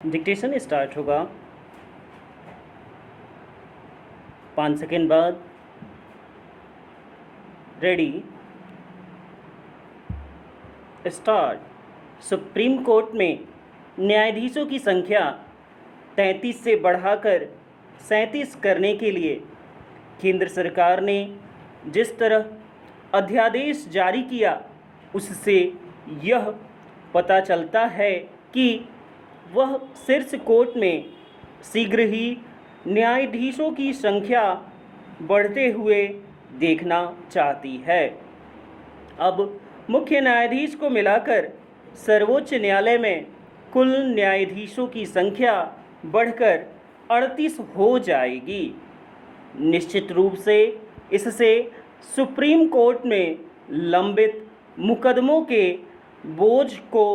Dictation start होगा 5 second बाद। Ready, start. Supreme court में न्यायाधीशों की संख्या 33 से बढ़ाकर 37 करने के लिए केंद्र सरकार ने जिस तरह अध्यादेश जारी किया, उससे यह पता चलता है कि वह शीर्ष कोर्ट में शीघ्र ही न्यायाधीशों की संख्या बढ़ते हुए देखना चाहती है। अब मुख्य न्यायाधीश को मिलाकर सर्वोच्च न्यायालय में कुल न्यायाधीशों की संख्या बढ़कर 38 हो जाएगी। निश्चित रूप से इससे सुप्रीम कोर्ट में लंबित मुकदमों के बोझ को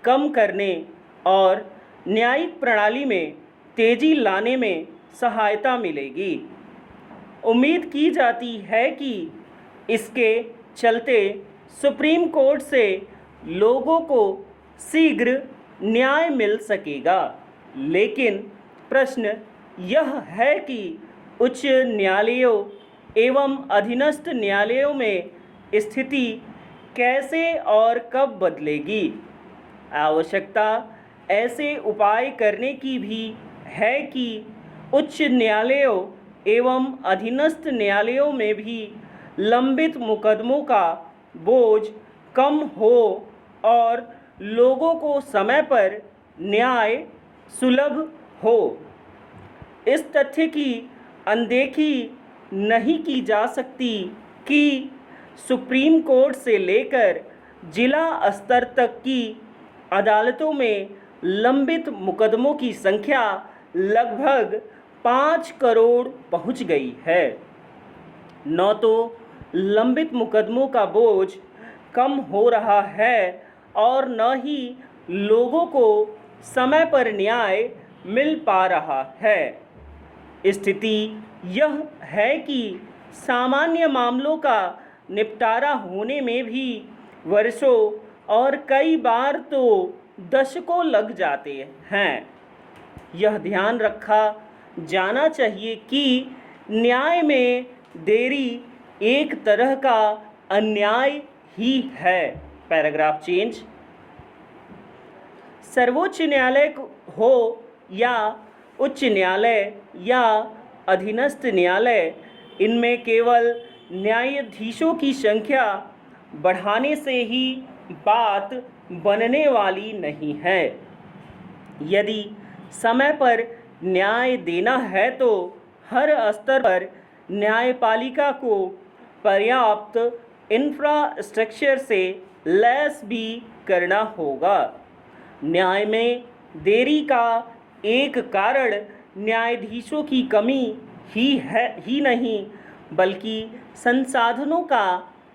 कम करने और न्यायिक प्रणाली में तेजी लाने में सहायता मिलेगी। उम्मीद की जाती है कि इसके चलते सुप्रीम कोर्ट से लोगों को शीघ्र न्याय मिल सकेगा। लेकिन प्रश्न यह है कि उच्च न्यायालयों एवं अधीनस्थ न्यायालयों में स्थिति कैसे और कब बदलेगी। आवश्यकता ऐसे उपाय करने की भी है कि उच्च न्यायालयों एवं अधीनस्थ न्यायालयों में भी लंबित मुकदमों का बोझ कम हो और लोगों को समय पर न्याय सुलभ हो। इस तथ्य की अनदेखी नहीं की जा सकती कि सुप्रीम कोर्ट से लेकर जिला स्तर तक की अदालतों में लंबित मुकदमों की संख्या लगभग 5 करोड़ पहुंच गई है। न तो लंबित मुकदमों का बोझ कम हो रहा है और न ही लोगों को समय पर न्याय मिल पा रहा है। स्थिति यह है कि सामान्य मामलों का निपटारा होने में भी वर्षों और कई बार तो दशकों लग जाते हैं। यह ध्यान रखा जाना चाहिए कि न्याय में देरी एक तरह का अन्याय ही है। Paragraph change. सर्वोच्च न्यायालय हो या उच्च न्यायालय या अधीनस्थ न्यायालय, इनमें केवल न्यायाधीशों की संख्या बढ़ाने से ही बात बनने वाली नहीं है। यदि समय पर न्याय देना है तो हर स्तर पर न्यायपालिका को पर्याप्त इंफ्रास्ट्रक्चर से लैस भी करना होगा। न्याय में देरी का एक कारण न्यायाधीशों की कमी ही नहीं, बल्कि संसाधनों का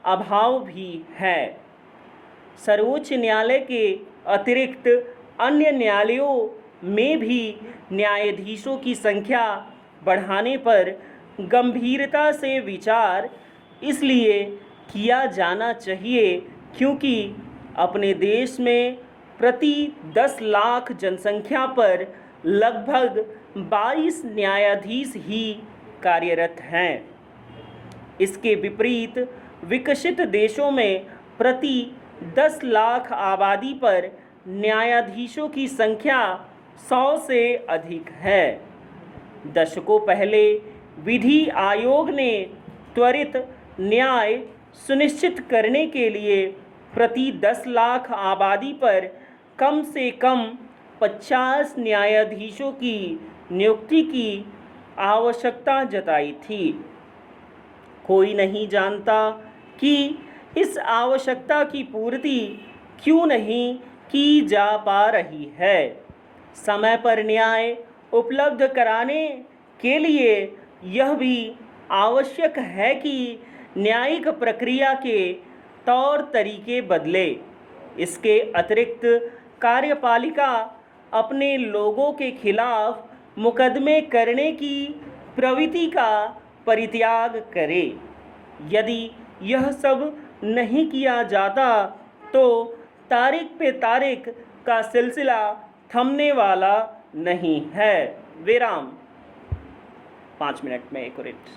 अभाव भी है। सर्वोच्च न्यायालय के अतिरिक्त अन्य न्यायालयों में भी न्यायाधीशों की संख्या बढ़ाने पर गंभीरता से विचार इसलिए किया जाना चाहिए क्योंकि अपने देश में प्रति 10 लाख जनसंख्या पर लगभग 22 न्यायाधीश ही कार्यरत हैं। इसके विपरीत विकसित देशों में प्रति 10 लाख आबादी पर न्यायाधीशों की संख्या 100 से अधिक है। दशकों पहले विधि आयोग ने त्वरित न्याय सुनिश्चित करने के लिए प्रति 10 लाख आबादी पर कम से कम 50 न्यायाधीशों की नियुक्ति की आवश्यकता जताई थी। कोई नहीं जानता कि इस आवश्यकता की पूर्ति क्यों नहीं की जा पा रही है। समय पर न्याय उपलब्ध कराने के लिए यह भी आवश्यक है कि न्यायिक प्रक्रिया के तौर तरीके बदले। इसके अतिरिक्त कार्यपालिका अपने लोगों के खिलाफ मुकदमे करने की प्रवृत्ति का परित्याग करे। यदि यह सब नहीं किया जाता तो तारीख पे तारीख का सिलसिला थमने वाला नहीं है। विराम। 5 मिनट में एक्यूरेट।